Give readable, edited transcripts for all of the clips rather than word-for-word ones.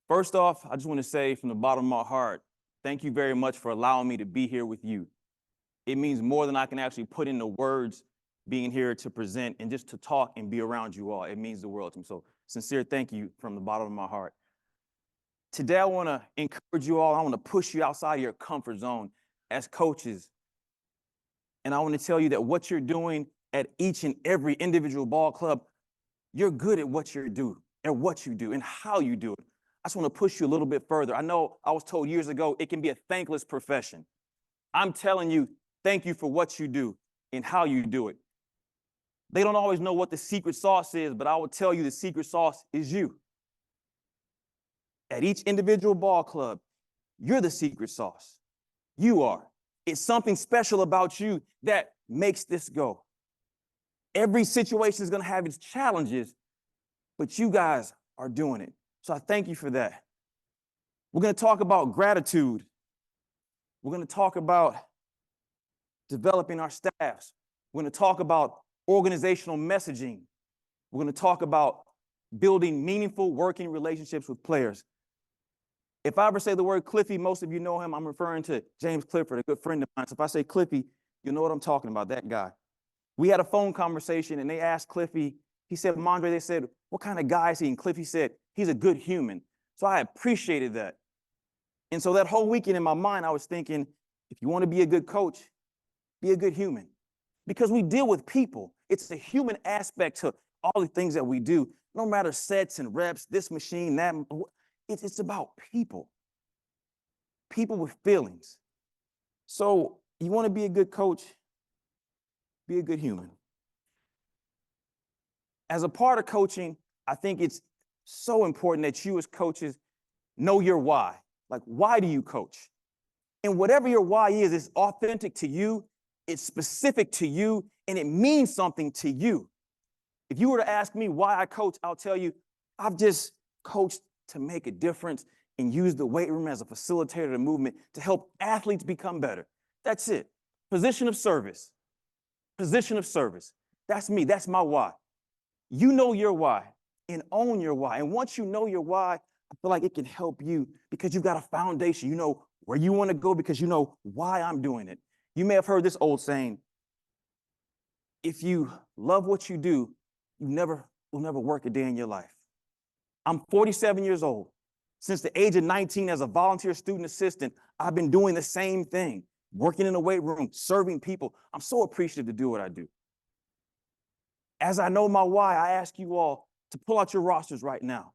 First off, I just want to say from the bottom of my heart, thank you very much for allowing me to be here with you. It means more than I can actually put into words being here to present and just to talk and be around you all. It means the world to me. So sincere thank you from the bottom of my heart. Today, I want to encourage you all. I want to push you outside of your comfort zone as coaches. And I want to tell you that what you're doing at each and every individual ball club, you're good at what you do and how you do it. I just want to push you a little bit further. I know I was told years ago it can be a thankless profession. I'm telling you, thank you for what you do and how you do it. They don't always know what the secret sauce is, but I will tell you the secret sauce is you. At each individual ball club, you're the secret sauce. You are. It's something special about you that makes this go. Every situation is going to have its challenges, but you guys are doing it. So I thank you for that. We're going to talk about gratitude. We're going to talk about developing our staffs. We're going to talk about organizational messaging. We're going to talk about building meaningful working relationships with players. If I ever say the word Cliffy, most of you know him. I'm referring to James Clifford, a good friend of mine. So if I say Cliffy, you know what I'm talking about, that guy. We had a phone conversation and they asked Cliffy, he said, Mondray, they said, what kind of guy is he? And Cliffy said, he's a good human. So I appreciated that. And so that whole weekend in my mind, I was thinking, if you want to be a good coach, be a good human. Because we deal with people. It's a human aspect to all the things that we do. No matter sets and reps, this machine, that, it's about people. People with feelings. So you want to be a good coach, be a good human. As a part of coaching, I think it's so important that you as coaches know your why. Like, why do you coach? And whatever your why is, it's authentic to you, it's specific to you, and it means something to you. If you were to ask me why I coach, I'll tell you, I've just coached to make a difference and use the weight room as a facilitator of the movement to help athletes become better. That's it. Position of service. Position of service. That's me. That's my why. You know your why and own your why. And once you know your why, I feel like it can help you because you've got a foundation. You know where you want to go because you know why I'm doing it. You may have heard this old saying, if you love what you do, you'll never work a day in your life. I'm 47 years old. Since the age of 19 as a volunteer student assistant, I've been doing the same thing, working in the weight room, serving people. I'm so appreciative to do what I do. As I know my why, I ask you all to pull out your rosters right now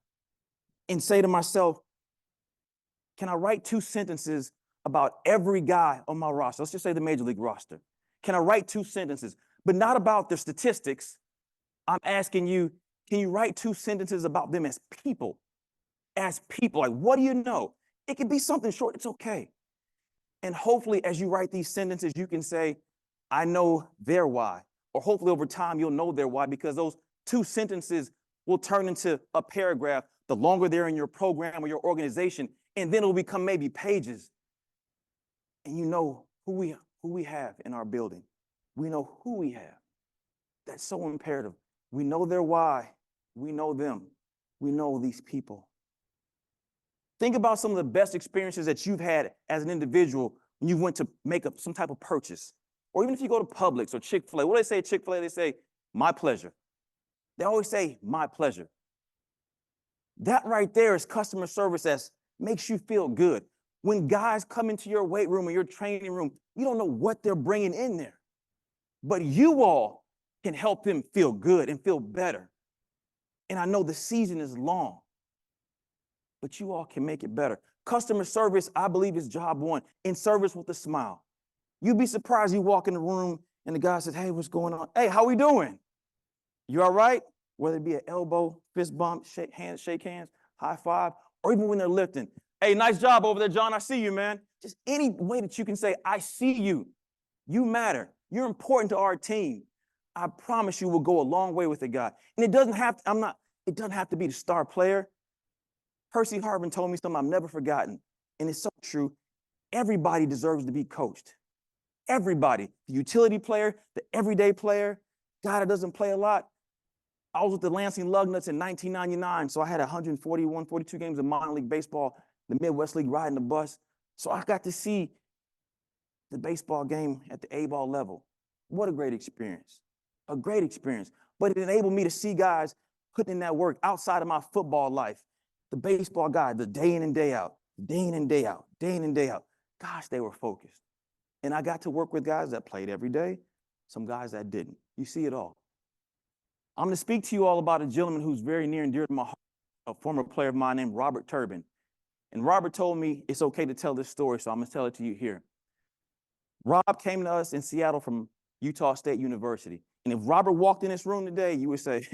and say to myself, can I write 2 sentences about every guy on my roster? Let's just say the major league roster. Can I write 2 sentences, but not about their statistics? I'm asking you, can you write 2 sentences about them as people? As people, like, what do you know? It could be something short, it's okay. And hopefully as you write these sentences, you can say, I know their why. Or hopefully over time, you'll know their why because those 2 sentences will turn into a paragraph the longer they're in your program or your organization, and then it'll become maybe pages. And you know who we have in our building. We know who we have. That's so imperative. We know their why. We know them. We know these people. Think about some of the best experiences that you've had as an individual when you went to make up some type of purchase. Or even if you go to Publix or Chick-fil-A. What do they say at Chick-fil-A? They say, my pleasure. They always say, my pleasure. That right there is customer service that makes you feel good. When guys come into your weight room or your training room, you don't know what they're bringing in there. But you all can help them feel good and feel better. And I know the season is long, but you all can make it better. Customer service, I believe, is job one. In service with a smile. You'd be surprised you walk in the room and the guy says, hey, what's going on? Hey, how we doing? You all right? Whether it be an elbow, fist bump, shake hands, high five, or even when they're lifting. Hey, nice job over there, John. I see you, man. Just any way that you can say, I see you. You matter. You're important to our team. I promise you will go a long way with the guy. And it doesn't have to be the star player. Percy Harvin told me something I've never forgotten. And it's so true. Everybody deserves to be coached. Everybody, the utility player, the everyday player, guy that doesn't play a lot. I was with the Lansing Lugnuts in 1999, so I had 141, 42 games of minor league baseball, the Midwest League riding the bus. So I got to see the baseball game at the A-ball level. What a great experience. A great experience. But it enabled me to see guys putting in that work outside of my football life. The baseball guy, the day in and day out, day in and day out, day in and day out. Gosh, they were focused. And I got to work with guys that played every day, some guys that didn't. You see it all. I'm going to speak to you all about a gentleman who's very near and dear to my heart, a former player of mine named Robert Turbin. And Robert told me it's okay to tell this story, so I'm going to tell it to you here. Rob came to us in Seattle from Utah State University. And if Robert walked in this room today, you would say,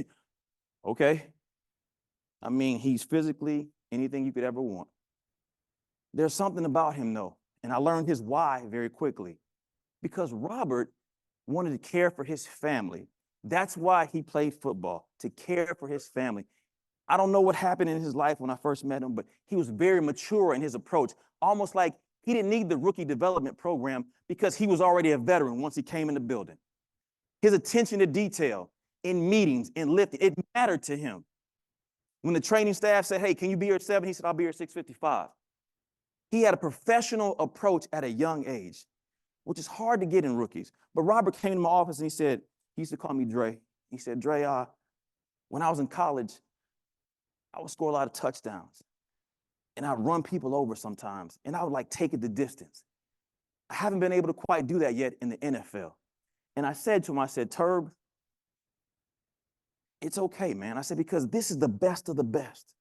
okay. I mean, he's physically anything you could ever want. There's something about him, though, and I learned his why very quickly. Because Robert wanted to care for his family. That's why he played football, to care for his family. I don't know what happened in his life when I first met him, but he was very mature in his approach, almost like he didn't need the rookie development program because he was already a veteran once he came in the building. His attention to detail in meetings, in lifting, it mattered to him. When the training staff said, hey, can you be here at 7? He said, I'll be here at 6:55. He had a professional approach at a young age, which is hard to get in rookies. But Robert came to my office and he said, he used to call me Dre. He said, Dre, when I was in college, I would score a lot of touchdowns. And I'd run people over sometimes. And I would like take it the distance. I haven't been able to quite do that yet in the NFL. And I said to him, I said, Turb, it's okay, man. I said, because this is the best of the best.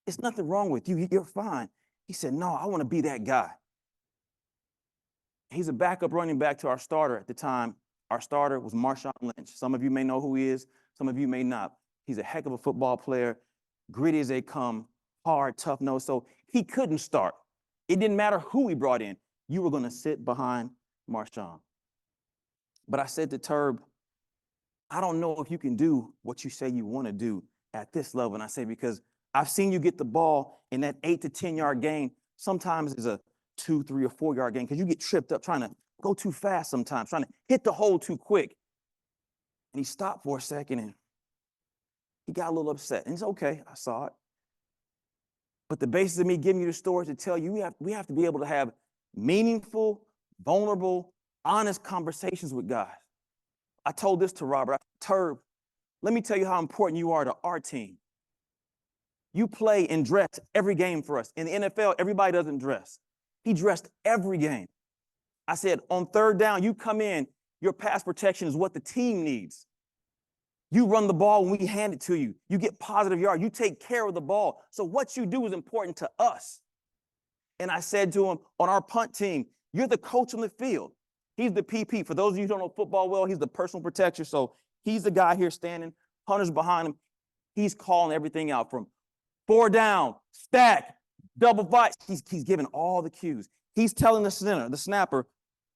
It's nothing wrong with you. You're fine. He said, no, I want to be that guy. He's a backup running back to our starter at the time. Our starter was Marshawn Lynch. Some of you may know who he is. Some of you may not. He's a heck of a football player, gritty as they come, hard, tough-nosed. So he couldn't start. It didn't matter who we brought in. You were going to sit behind Marshawn. But I said to Turb, I don't know if you can do what you say you want to do at this level. And I say, because I've seen you get the ball in that 8 to 10 yard gain. Sometimes it's a 2, 3, or 4 yard gain because you get tripped up trying to go too fast sometimes, trying to hit the hole too quick. And he stopped for a second and he got a little upset. And it's okay, I saw it. But the basis of me giving you the story to tell you, we have to be able to have meaningful, vulnerable, honest conversations with guys. I told this to Robert. Turb, let me tell you how important you are to our team. You play and dress every game for us. In the NFL, everybody doesn't dress. He dressed every game. I said, on third down, you come in, your pass protection is what the team needs. You run the ball when we hand it to you. You get positive yards. You take care of the ball. So what you do is important to us. And I said to him, on our punt team, you're the coach on the field. He's the PP. For those of you who don't know football well, he's the personal protector. So he's the guy here standing, hunters behind him. He's calling everything out from 4 down, stack, double fight. He's giving all the cues. He's telling the center, the snapper,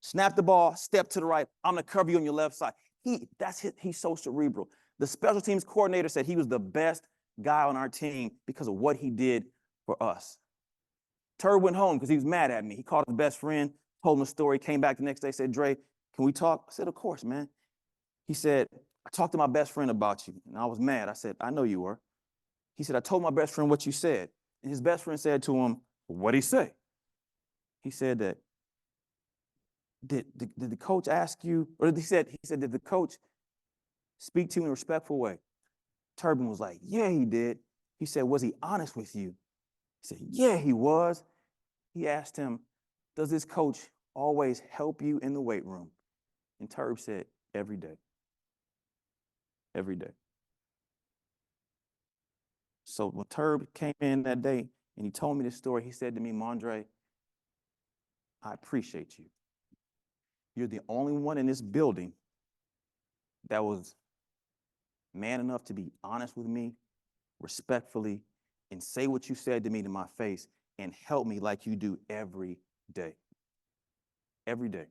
snap the ball, step to the right. I'm going to cover you on your left side. He's so cerebral. The special teams coordinator said he was the best guy on our team because of what he did for us. Turb went home because he was mad at me. He called his best friend, told him a story, came back the next day, said, Dre, can we talk? I said, of course, man. He said, I talked to my best friend about you, and I was mad. I said, I know you were. He said, I told my best friend what you said. And his best friend said to him, what'd he say? He said that, did the coach ask you, or he said, did the coach speak to you in a respectful way? Turbin was like, yeah, he did. He said, was he honest with you? He said, yeah, he was. He asked him, does this coach always help you in the weight room? And Turb said, every day. Every day. So when Turb came in that day and he told me this story, he said to me, Mondray, I appreciate you. You're the only one in this building that was man enough to be honest with me, respectfully, and say what you said to me to my face and help me like you do every day. Every day.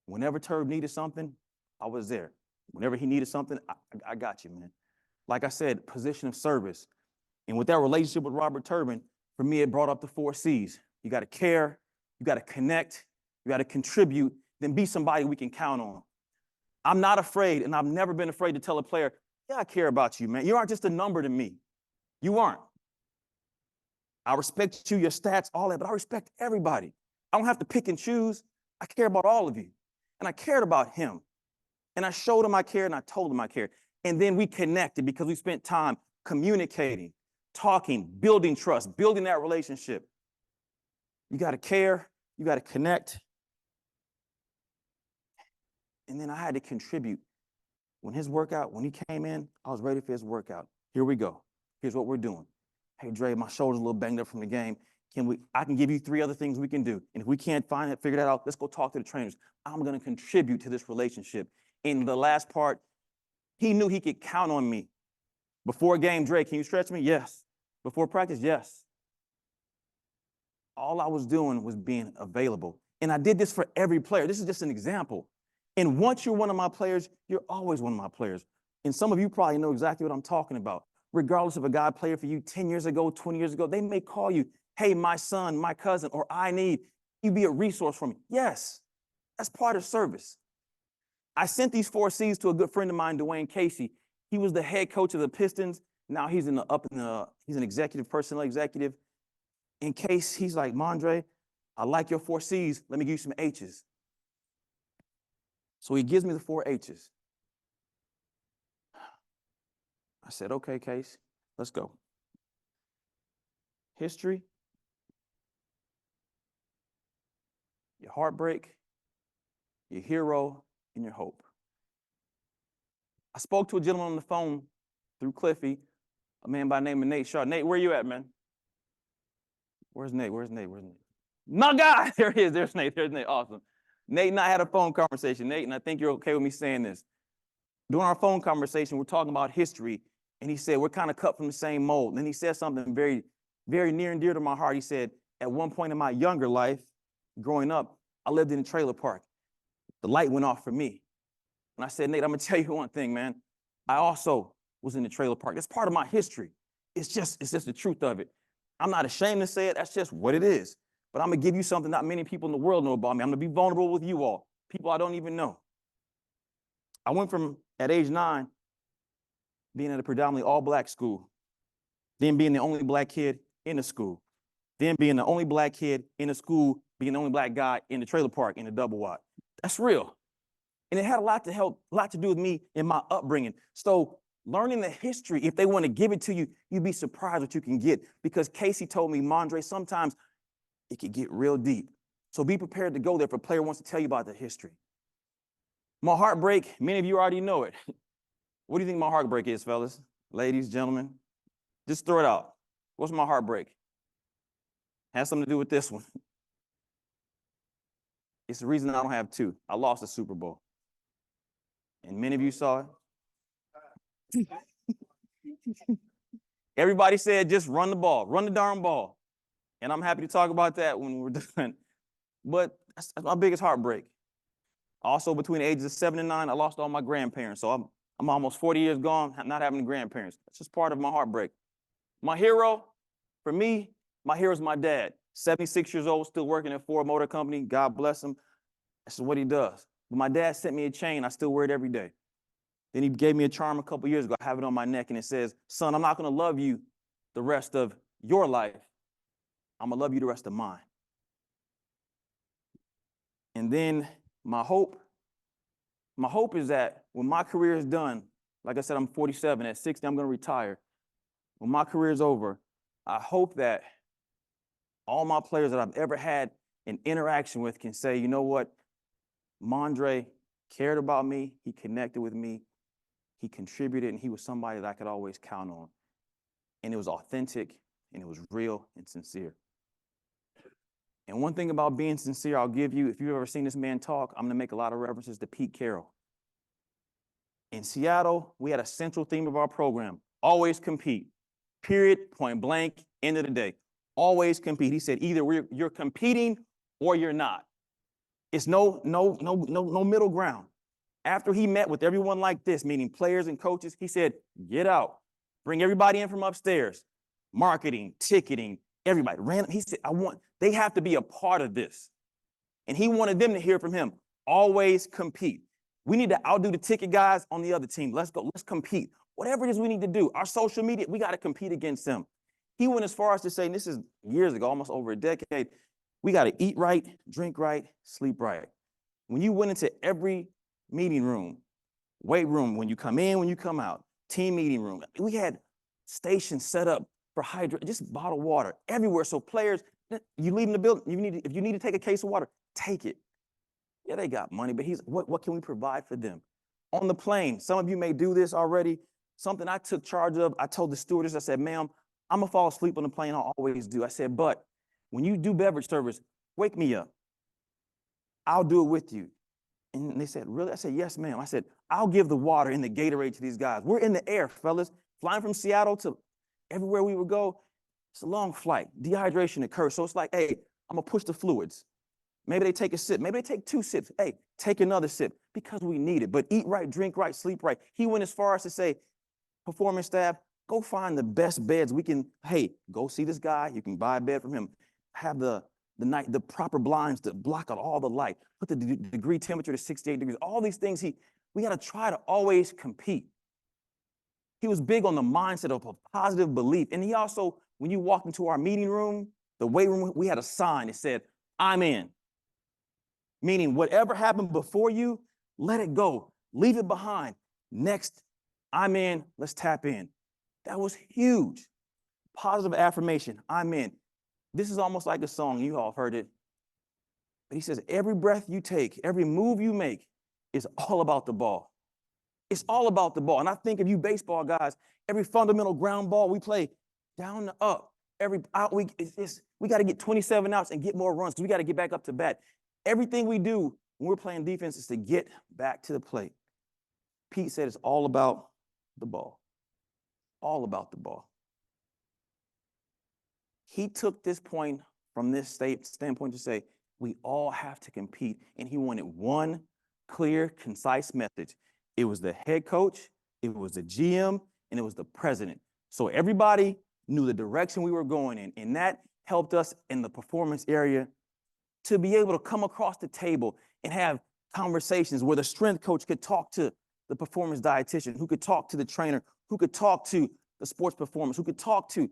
Whenever Turb needed something, I was there. Whenever he needed something, I got you, man. Like I said, position of service. And with that relationship with Robert Turbin, for me, it brought up the 4 C's. You got to care, you got to connect, you got to contribute, then be somebody we can count on. I'm not afraid, and I've never been afraid to tell a player, Yeah, I care about you, man. You aren't just a number to me. You aren't. I respect you, your stats, all that, but I respect everybody. I don't have to pick and choose. I care about all of you. And I cared about him. And I showed him I cared and I told him I cared. And then we connected because we spent time communicating, talking, building trust, building that relationship. You got to care. You got to connect. And then I had to contribute. When he came in, I was ready for his workout. Here we go. Here's what we're doing. Hey, Dre, my shoulder's a little banged up from the game. I can give you 3 other things we can do. And if we can't find it, figure that out, let's go talk to the trainers. I'm going to contribute to this relationship. And the last part, he knew he could count on me. Before a game, Dre, can you stretch me? Yes. Before practice, yes. All I was doing was being available. And I did this for every player. This is just an example. And once you're one of my players, you're always one of my players. And some of you probably know exactly what I'm talking about. Regardless of a guy played for you 10 years ago, 20 years ago, they may call you, hey, my son, my cousin, or I need you be a resource for me. Yes, that's part of service. I sent these 4 C's to a good friend of mine, Dwayne Casey. He was the head coach of the Pistons. Now he's he's an executive, personnel executive. In case he's like, Mondray, I like your 4 C's. Let me give you some H's. So he gives me the 4 H's. I said, okay, Case, let's go. History, your heartbreak, your hero, and your hope. I spoke to a gentleman on the phone through Cliffy, a man by the name of Nate Shaw. Nate, where you at, man? Where's Nate? My guy! There he is. There's Nate. Awesome. Nate and I had a phone conversation. Nate, and I think you're okay with me saying this. During our phone conversation, we're talking about history, and he said, we're kind of cut from the same mold. And then he said something very, very near and dear to my heart. He said, at one point in my younger life, growing up, I lived in a trailer park. The light went off for me. And I said, Nate, I'm going to tell you one thing, man. I also was in the trailer park. That's part of my history. It's just the truth of it. I'm not ashamed to say it. That's just what it is. But I'm going to give you something not many people in the world know about me. I'm going to be vulnerable with you all, people I don't even know. I went from, at age 9, being at a predominantly all-black school, then being the only black kid in the school, then being the only black kid in the school, being the only black guy in the trailer park in the double wide. That's real. And it had a lot to do with me in my upbringing. So learning the history, if they want to give it to you, you'd be surprised what you can get. Because Casey told me, Mondray, sometimes it could get real deep. So be prepared to go there if a player wants to tell you about the history. My heartbreak, many of you already know it. What do you think my heartbreak is, fellas? Ladies, gentlemen? Just throw it out. What's my heartbreak? Has something to do with this one. It's the reason I don't have 2. I lost the Super Bowl. And many of you saw it. Everybody said, just run the ball, run the darn ball. And I'm happy to talk about that when we're done. But that's my biggest heartbreak. Also, between the ages of 7 and 9, I lost all my grandparents. So I'm almost 40 years gone, not having grandparents. That's just part of my heartbreak. My hero, for me, my hero is my dad. 76 years old, still working at Ford Motor Company. God bless him. That's what he does. But my dad sent me a chain. I still wear it every day. Then he gave me a charm a couple years ago. I have it on my neck, and it says, son, I'm not going to love you the rest of your life. I'm going to love you the rest of mine. And then my hope is that when my career is done, like I said, I'm 47. At 60, I'm going to retire. When my career is over, I hope that all my players that I've ever had an interaction with can say, you know what? Mondray cared about me. He connected with me. He contributed, and he was somebody that I could always count on. And it was authentic, and it was real and sincere. And one thing about being sincere, I'll give you, if you've ever seen this man talk, I'm going to make a lot of references to Pete Carroll. In Seattle, we had a central theme of our program, always compete. Period, point blank, end of the day. Always compete. He said, either you're competing or you're not. It's no middle ground. After he met with everyone like this, meaning players and coaches, he said, get out. Bring everybody in from upstairs. Marketing, ticketing, everybody. He said, they have to be a part of this. And he wanted them to hear from him. Always compete. We need to outdo the ticket guys on the other team. Let's go. Let's compete. Whatever it is we need to do, our social media, we got to compete against them. He went as far as to say, and this is years ago, almost over a decade, we got to eat right, drink right, sleep right. When you went into every meeting room, weight room, when you come in, when you come out, team meeting room, we had stations set up for just bottled water everywhere. So players, you leaving the building, if you need to take a case of water, take it. Yeah, they got money, but what can we provide for them? On the plane, some of you may do this already. Something I took charge of, I told the stewardess, I said, ma'am, I'm gonna fall asleep on the plane, I always do. I said, but when you do beverage service, wake me up. I'll do it with you. And they said, really? I said, yes, ma'am. I said, I'll give the water and the Gatorade to these guys. We're in the air, fellas, flying from Seattle to everywhere we would go. It's a long flight. Dehydration occurs. So it's like, hey, I'm gonna push the fluids. Maybe they take a sip. Maybe they take 2 sips. Hey, take another sip because we need it. But eat right, drink right, sleep right. He went as far as to say, performance staff, go find the best beds we can. Hey, go see this guy. You can buy a bed from him. Have the proper blinds to block out all the light. Put the degree temperature to 68 degrees. All these things, we got to try to always compete. He was big on the mindset of a positive belief. And he also, when you walked into our meeting room, the weight room, we had a sign that said, I'm in. Meaning whatever happened before you, let it go. Leave it behind. Next, I'm in. Let's tap in. That was huge. Positive affirmation. I'm in. This is almost like a song. You all have heard it. But he says, every breath you take, every move you make is all about the ball. It's all about the ball. And I think of you baseball guys, every fundamental ground ball we play down to up. Every out we got to get 27 outs and get more runs because we got to get back up to bat. Everything we do when we're playing defense is to get back to the plate. Pete said it's all about the ball. All about the ball. He took this point from this standpoint to say, we all have to compete. And he wanted one clear, concise message. It was the head coach, it was the GM, and it was the president. So everybody knew the direction we were going in. And that helped us in the performance area to be able to come across the table and have conversations where the strength coach could talk to the performance dietitian, who could talk to the trainer, who could talk to the sports performance, who could talk to,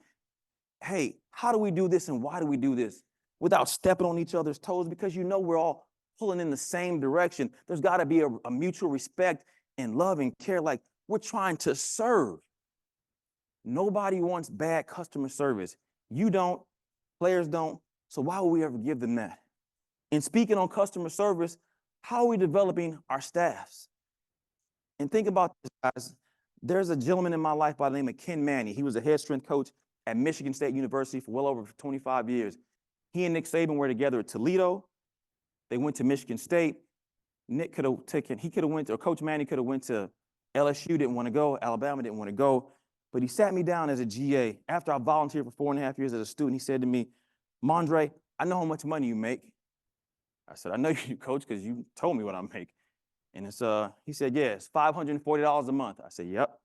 hey, how do we do this and why do we do this? Without stepping on each other's toes, because we're all pulling in the same direction. There's got to be a mutual respect and love and care, like we're trying to serve. Nobody wants bad customer service. You don't, players don't, so why would we ever give them that? And speaking on customer service, how are we developing our staffs? And think about this, guys. There's a gentleman in my life by the name of Ken Manny. He was a head strength coach at Michigan State University for well over 25 years. He and Nick Saban were together at Toledo. They went to Michigan State. Nick could have taken, he could have went to, or Coach Manny could have went to LSU, didn't want to go. Alabama didn't want to go. But he sat me down as a GA. After I volunteered for 4.5 years as a student, he said to me, Mondray, I know how much money you make. I said, I know you, Coach, because you told me what I make. And he said, yeah, it's $540 a month. I said, yep.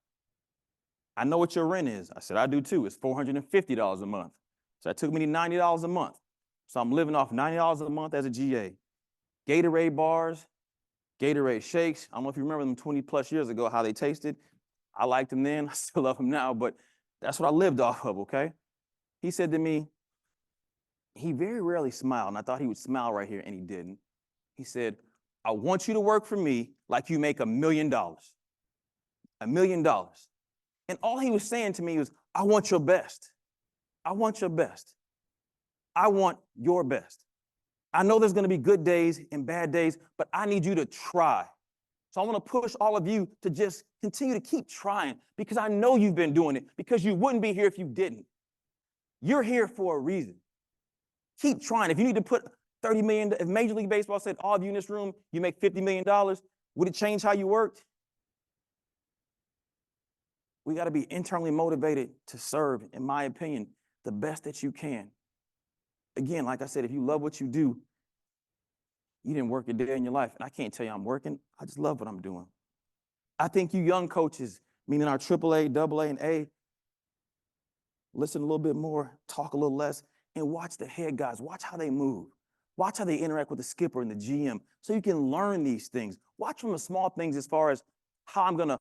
I know what your rent is. I said, I do too. It's $450 a month. So that took me to $90 a month. So I'm living off $90 a month as a GA. Gatorade bars, Gatorade shakes. I don't know if you remember them 20 plus years ago, how they tasted. I liked them then. I still love them now, but that's what I lived off of, okay? He said to me, he very rarely smiled, and I thought he would smile right here, and he didn't. He said, I want you to work for me like you make $1 million. $1 million. And all he was saying to me was, I want your best. I want your best. I want your best. I know there's going to be good days and bad days, but I need you to try. So I want to push all of you to just continue to keep trying because I know you've been doing it because you wouldn't be here if you didn't. You're here for a reason. Keep trying. If you need to put $30 million, if Major League Baseball said all of you in this room, you make $50 million, would it change how you worked? We got to be internally motivated to serve, in my opinion, the best that you can. Again, like I said, if you love what you do, you didn't work a day in your life. And I can't tell you I'm working. I just love what I'm doing. I think you young coaches, meaning our AAA, AA, and A, listen a little bit more, talk a little less, and watch the head guys. Watch how they move. Watch how they interact with the skipper and the GM so you can learn these things. Watch from the small things as far as how I'm going to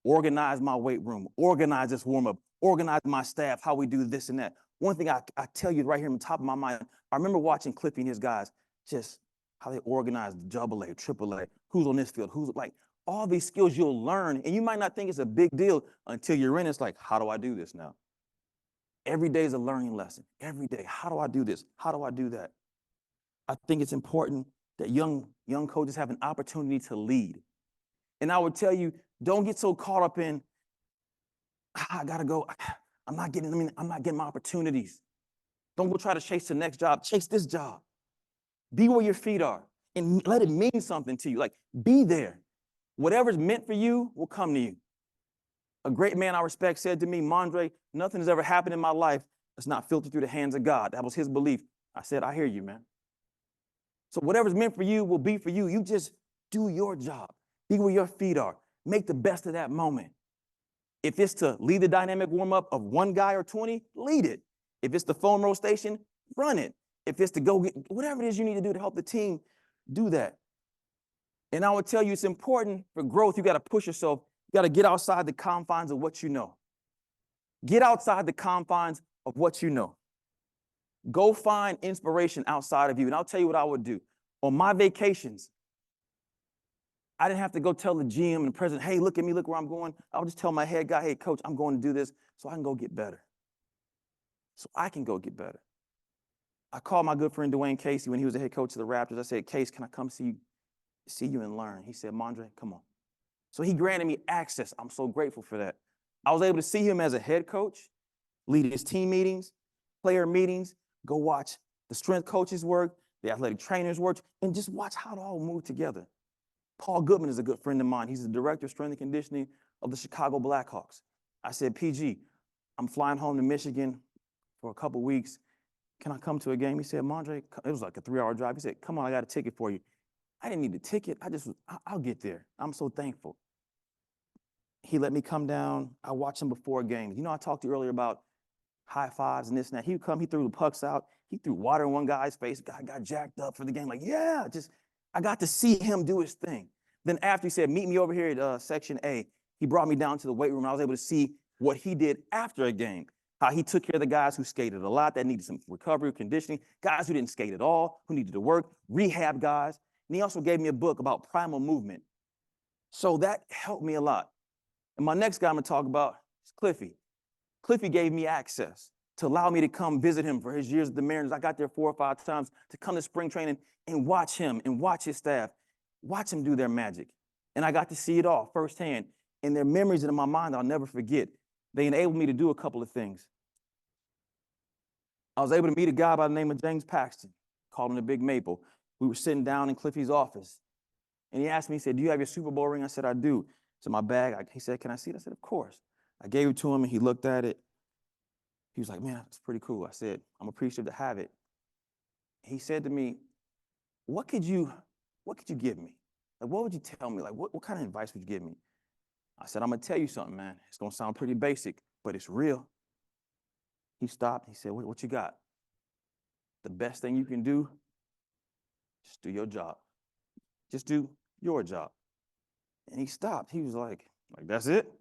organize my weight room, organize this warm-up, organize my staff, how we do this and that. One thing I tell you right here on the top of my mind, I remember watching Cliffy and his guys, just how they organize the double A, triple A, who's on this field, who's like, all these skills you'll learn, and you might not think it's a big deal until you're in. It's like, how do I do this now? Every day is a learning lesson. Every day, how do I do this? How do I do that? I think it's important that young coaches have an opportunity to lead. And I would tell you, don't get so caught up in, I gotta go. I'm not getting my opportunities. Don't go try to chase the next job. Chase this job. Be where your feet are and let it mean something to you. Like, be there. Whatever's meant for you will come to you. A great man I respect said to me, Mondray, nothing has ever happened in my life that's not filtered through the hands of God. That was his belief. I said, I hear you, man. So whatever's meant for you will be for you. You just do your job. Be where your feet are. Make the best of that moment. If it's to lead the dynamic warm-up of one guy or 20, lead it. If it's the foam roll station, run it. If it's to go get whatever it is you need to do to help the team, do that. And I would tell you, it's important for growth. You got to push yourself. You got to get outside the confines of what you know. Get outside the confines of what you know. Go find inspiration outside of you. And I'll tell you what I would do. On my vacations, I didn't have to go tell the GM and the president, hey, look at me, look where I'm going. I'll just tell my head guy, hey, coach, I'm going to do this so I can go get better. So I can go get better. I called my good friend Dwayne Casey when he was the head coach of the Raptors. I said, Case, can I come see you and learn? He said, Mondray, come on. So he granted me access. I'm so grateful for that. I was able to see him as a head coach, lead his team meetings, player meetings, go watch the strength coaches work, the athletic trainers work, and just watch how it all move together. Paul Goodman is a good friend of mine. He's the director of strength and conditioning of the Chicago Blackhawks. I said, PG, I'm flying home to Michigan for a couple weeks. Can I come to a game? He said, Mondray, it was like a 3-hour drive. He said, come on, I got a ticket for you. I didn't need a ticket. I'll get there. I'm so thankful. He let me come down. I watched him before games. You know, I talked to you earlier about high fives and this and that. He'd come, he threw the pucks out. He threw water in one guy's face. Guy got jacked up for the game. Like, yeah, I got to see him do his thing. Then after he said, meet me over here at section A, he brought me down to the weight room. I was able to see what he did after a game, how he took care of the guys who skated a lot, that needed some recovery, conditioning, guys who didn't skate at all, who needed to work, rehab guys. And he also gave me a book about primal movement. So that helped me a lot. And my next guy I'm gonna talk about is Cliffy. Cliffy gave me access to allow me to come visit him for his years at the Mariners. I got there 4 or 5 times to come to spring training and watch him and watch his staff, watch him do their magic. And I got to see it all firsthand. And they're memories in my mind I'll never forget. They enabled me to do a couple of things. I was able to meet a guy by the name of James Paxton, called him the Big Maple. We were sitting down in Cliffy's office. And he asked me, he said, do you have your Super Bowl ring? I said, I do. It's in my bag. He said, can I see it? I said, of course. I gave it to him and he looked at it. He was like, man, that's pretty cool. I said, I'm appreciative to have it. He said to me, what could you give me? Like, what would you tell me? Like, what kind of advice would you give me? I said, I'm gonna tell you something, man. It's gonna sound pretty basic, but it's real. He stopped. He said, what you got? The best thing you can do, just do your job. Just do your job. And he stopped. He was like, that's it?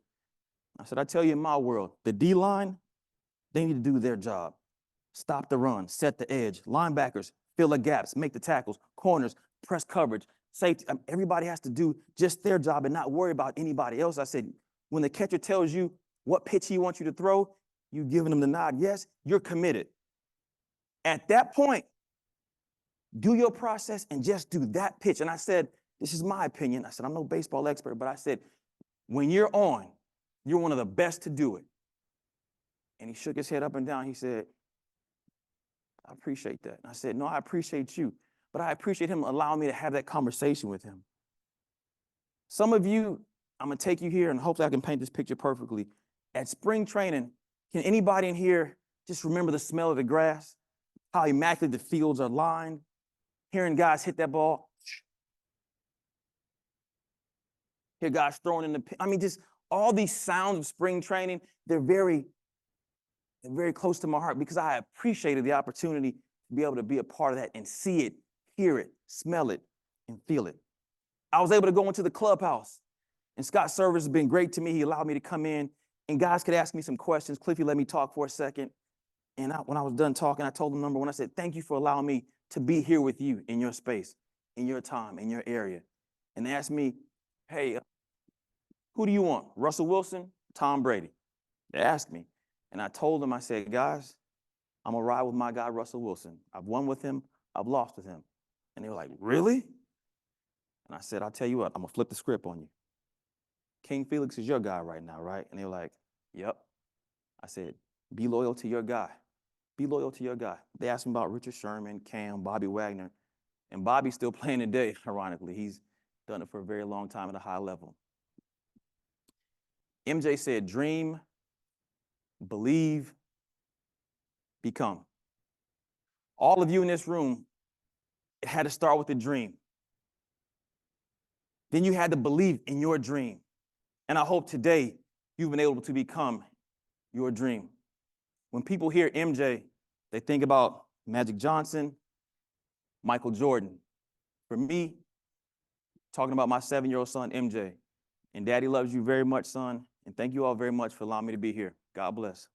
I said, I tell you, in my world, the D-line, they need to do their job. Stop the run, set the edge. Linebackers, fill the gaps, make the tackles. Corners, press coverage. Safety, everybody has to do just their job and not worry about anybody else. I said, when the catcher tells you what pitch he wants you to throw, you giving them the nod, yes, you're committed. At that point, do your process and just do that pitch. And I said, this is my opinion. I said, I'm no baseball expert, but I said, when you're on, you're one of the best to do it. And he shook his head up and down. He said, I appreciate that. And I said, no, I appreciate you. But I appreciate him allowing me to have that conversation with him. Some of you, I'm going to take you here, and hopefully I can paint this picture perfectly. At spring training, can anybody in here just remember the smell of the grass? How immaculate the fields are lined? Hearing guys hit that ball? Hear guys throwing in the pit. I mean, just all these sounds of spring training, they're very close to my heart because I appreciated the opportunity to be able to be a part of that and see it, hear it, smell it, and feel it. I was able to go into the clubhouse And Scott's service has been great to me. He allowed me to come in, and guys could ask me some questions. Cliffy let me talk for a second. And when I was done talking, I told him, number one, I said, thank you for allowing me to be here with you in your space, in your time, in your area. And they asked me, hey, who do you want? Russell Wilson, Tom Brady? They asked me. And I told them, I said, guys, I'm going to ride with my guy, Russell Wilson. I've won with him. I've lost with him. And they were like, really? And I said, I'll tell you what, I'm going to flip the script on you. King Felix is your guy right now, right? And they were like, yep. I said, be loyal to your guy. Be loyal to your guy. They asked me about Richard Sherman, Cam, Bobby Wagner. And Bobby's still playing today, ironically. He's done it for a very long time at a high level. MJ said, dream, believe, become. All of you in this room, it had to start with a dream. Then you had to believe in your dream. And I hope today you've been able to become your dream. When people hear MJ, they think about Magic Johnson, Michael Jordan. For me, talking about my 7-year-old son, MJ. And Daddy loves you very much, son. And thank you all very much for allowing me to be here. God bless.